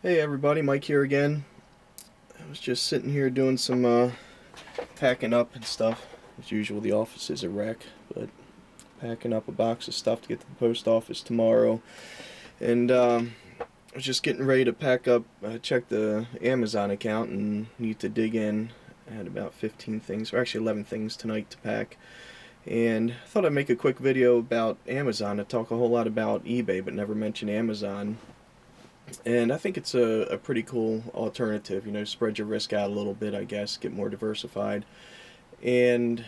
Hey everybody, Mike here again. I was just sitting here doing some packing up and stuff. As usual, the office is a wreck, but packing up a box of stuff to get to the post office tomorrow. And I was just getting ready to pack up. I checked the Amazon account and need to dig in. I had about 15 things, or actually 11 things tonight to pack. And I thought I'd make a quick video about Amazon. I talk a whole lot about eBay, but never mention Amazon. And I think it's a pretty cool alternative. You know, spread your risk out a little bit, I guess, get more diversified. And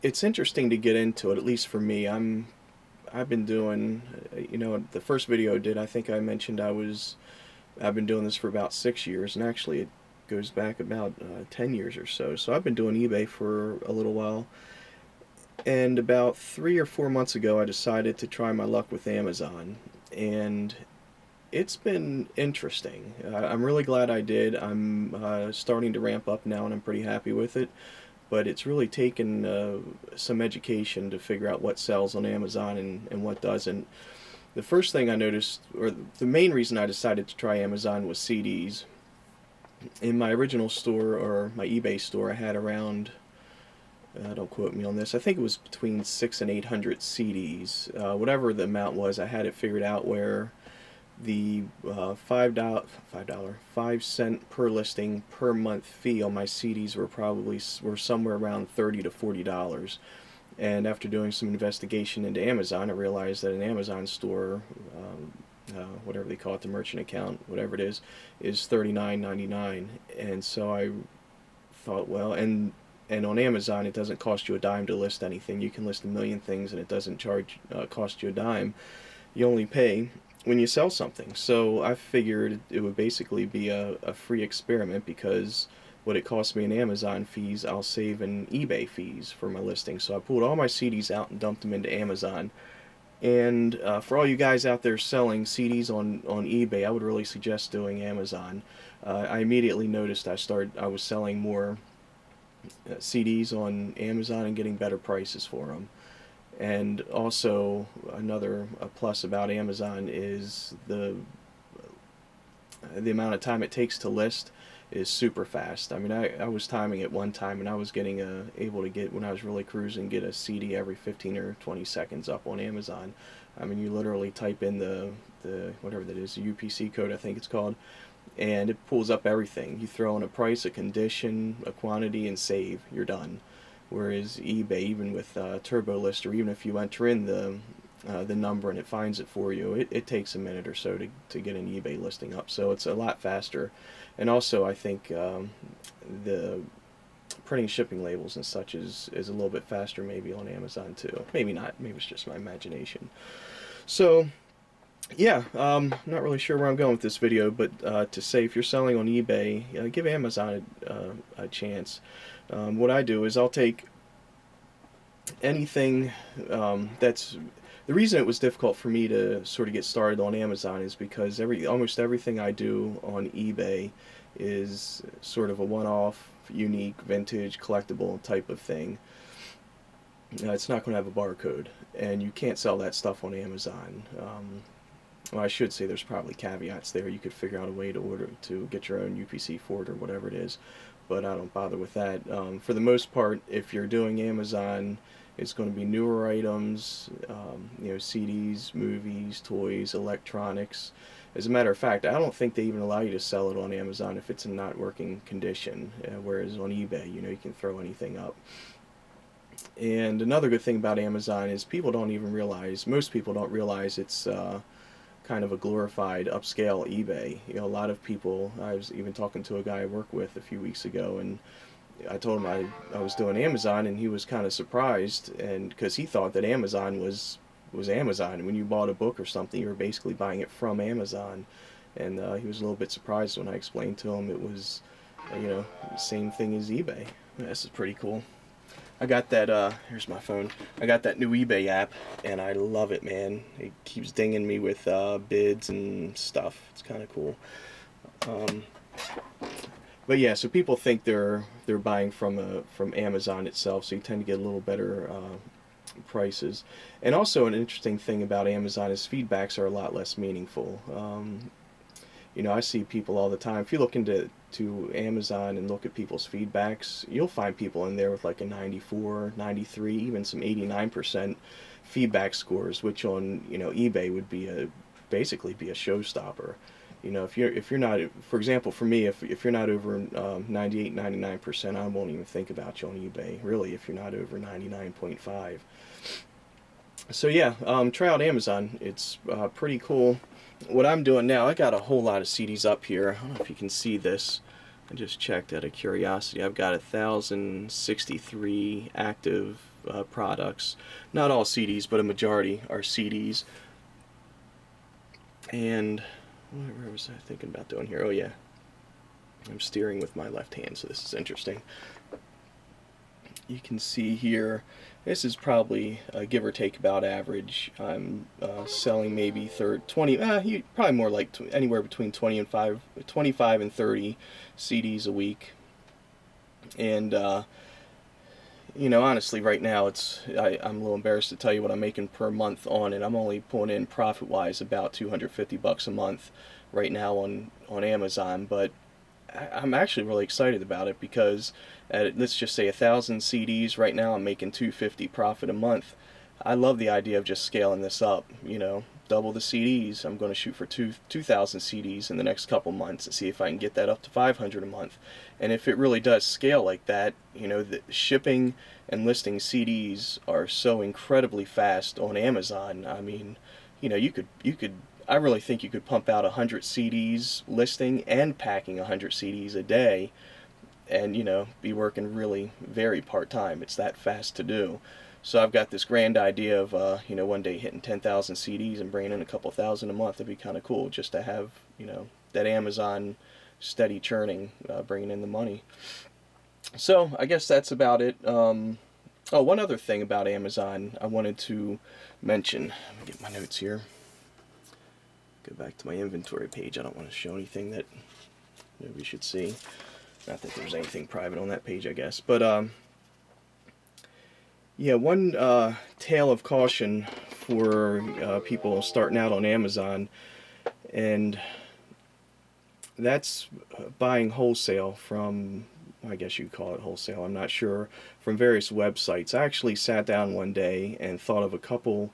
it's interesting to get into it, at least for me. I've been doing, the first video I did, I think I mentioned I've been doing this for about 6 years, and actually it goes back about 10 years or so. So I've been doing eBay for a little while. And about 3 or 4 months ago, I decided to try my luck with Amazon. And it's been interesting. I'm really glad I did. I'm starting to ramp up now, and I'm pretty happy with it. But it's really taken some education to figure out what sells on Amazon and what doesn't. The first thing I noticed, or the main reason I decided to try Amazon, was CDs. In my original store, or my eBay store, I had around, don't quote me on this, I think it was between 6 and 800 CDs. Whatever the amount was, I had it figured out where the $5 per listing per month fee on my CDs were somewhere around $30 to $40. And after doing some investigation into Amazon, I realized that an Amazon store, whatever they call it, the merchant account, whatever it is $39.99. And so I thought, well, and on Amazon it doesn't cost you a dime to list anything. You can list a million things and it doesn't cost you a dime. You only pay when you sell something. So I figured it would basically be a free experiment, because what it cost me in Amazon fees, I'll save in eBay fees for my listing. So I pulled all my CDs out and dumped them into Amazon. And for all you guys out there selling CDs on eBay, I would really suggest doing Amazon. I immediately noticed I was selling more CDs on Amazon and getting better prices for them. And also, another plus about Amazon is the amount of time it takes to list is super fast. I mean, I was timing it one time, and I was getting able to get, when I was really cruising, get a CD every 15 or 20 seconds up on Amazon. I mean, you literally type in the whatever that is, the UPC code, I think it's called, and it pulls up everything. You throw in a price, a condition, a quantity, and save. You're done. Whereas eBay, even with Turbo List, or even if you enter in the number and it finds it for you, it takes a minute or so to get an eBay listing up. So it's a lot faster. And also, I think the printing shipping labels and such is a little bit faster maybe on Amazon too. Maybe not. Maybe it's just my imagination. So yeah, not really sure where I'm going with this video, but to say, if you're selling on eBay, give Amazon a chance. What I do is I'll take anything that's... The reason it was difficult for me to sort of get started on Amazon is because almost everything I do on eBay is sort of a one-off, unique, vintage, collectible type of thing. It's not going to have a barcode, and you can't sell that stuff on Amazon. Well, I should say there's probably caveats there. You could figure out a way to get your own UPC for it or whatever it is, but I don't bother with that. For the most part, if you're doing Amazon, it's going to be newer items, CDs, movies, toys, electronics. As a matter of fact, I don't think they even allow you to sell it on Amazon if it's in not working condition, whereas on eBay, you can throw anything up. And another good thing about Amazon is most people don't realize it's kind of a glorified upscale eBay. A lot of people, I was even talking to a guy I work with a few weeks ago, and I told him I was doing Amazon, and he was kind of surprised, and because he thought that Amazon was Amazon. When you bought a book or something, you were basically buying it from Amazon, and he was a little bit surprised when I explained to him it was, the same thing as eBay. This is pretty cool. I got that, here's my phone. I got that new eBay app, and I love it, man. It keeps dinging me with bids and stuff. It's kind of cool. But yeah, so people think they're buying from Amazon itself, so you tend to get a little better prices. And also, an interesting thing about Amazon is feedbacks are a lot less meaningful. You know, I see people all the time. If you look into Amazon and look at people's feedbacks, you'll find people in there with like a 94, 93, even some 89% feedback scores, which on, you know, eBay would be a basically be a showstopper. You know, if you're not, for example, for me, if you're not over 98, 99%, I won't even think about you on eBay. Really, if you're not over 99.5. So yeah, try out Amazon. It's pretty cool. What I'm doing now, I got a whole lot of CDs up here. I don't know if you can see this. I just checked out of curiosity. I've got 1,063 active products. Not all CDs, but a majority are CDs. And where was I thinking about doing here? Oh yeah, I'm steering with my left hand, so this is interesting. You can see here, this is probably give or take about average. I'm selling maybe 20, probably more like anywhere between 25 and 30 CDs a week. And you know, honestly, right now I'm a little embarrassed to tell you what I'm making per month on it. I'm only pulling in profit-wise about $250 a month right now on Amazon, but I'm actually really excited about it because at, let's just say 1,000 CDs right now, I'm making $250 profit a month. I love the idea of just scaling this up. You know, double the CDs. I'm going to shoot for 2,000 CDs in the next couple months and see if I can get that up to 500 a month. And if it really does scale like that, you know, the shipping and listing CDs are so incredibly fast on Amazon. I mean, you know, you could I really think you could pump out 100 CDs listing and packing 100 CDs a day and, you know, be working really very part-time. It's that fast to do. So I've got this grand idea of, you know, one day hitting 10,000 CDs and bringing in a couple thousand a month. It'd be kind of cool just to have, you know, that Amazon steady churning, bringing in the money. So I guess that's about it. Oh, one other thing about Amazon I wanted to mention. Let me get my notes here. Go back to my inventory page. I don't want to show anything that nobody should see. Not that there's anything private on that page, I guess. But yeah, one tale of caution for people starting out on Amazon, and that's buying wholesale from, I guess you'd call it wholesale, I'm not sure, from various websites. I actually sat down one day and thought of a couple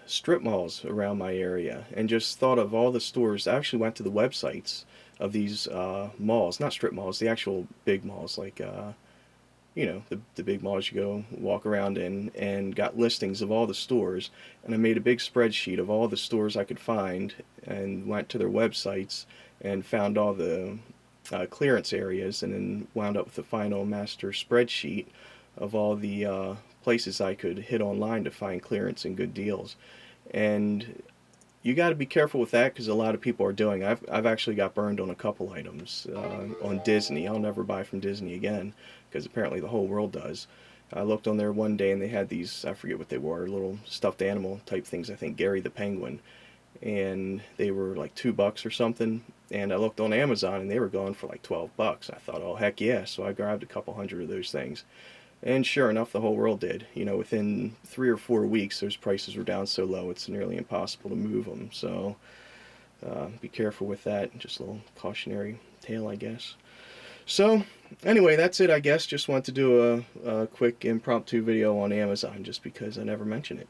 strip malls around my area and just thought of all the stores. I actually went to the websites of these malls, not strip malls, the actual big malls, like you know, the big malls you go walk around in, and got listings of all the stores, and I made a big spreadsheet of all the stores I could find and went to their websites and found all the clearance areas, and then wound up with the final master spreadsheet of all the places I could hit online to find clearance and good deals. And you got to be careful with that because a lot of people are doing. I've actually got burned on a couple items on Disney. I'll never buy from Disney again because apparently the whole world does. I looked on there one day and they had these, I forget what they were, little stuffed animal type things. I think Gary the Penguin, and they were like $2 or something. And I looked on Amazon and they were going for like $12. I thought, oh heck yeah! So I grabbed a couple hundred of those things. And sure enough, the whole world did. You know, within 3 or 4 weeks, those prices were down so low it's nearly impossible to move them. So be careful with that. Just a little cautionary tale, I guess. So anyway, that's it, I guess. Just want to do a quick impromptu video on Amazon just because I never mention it.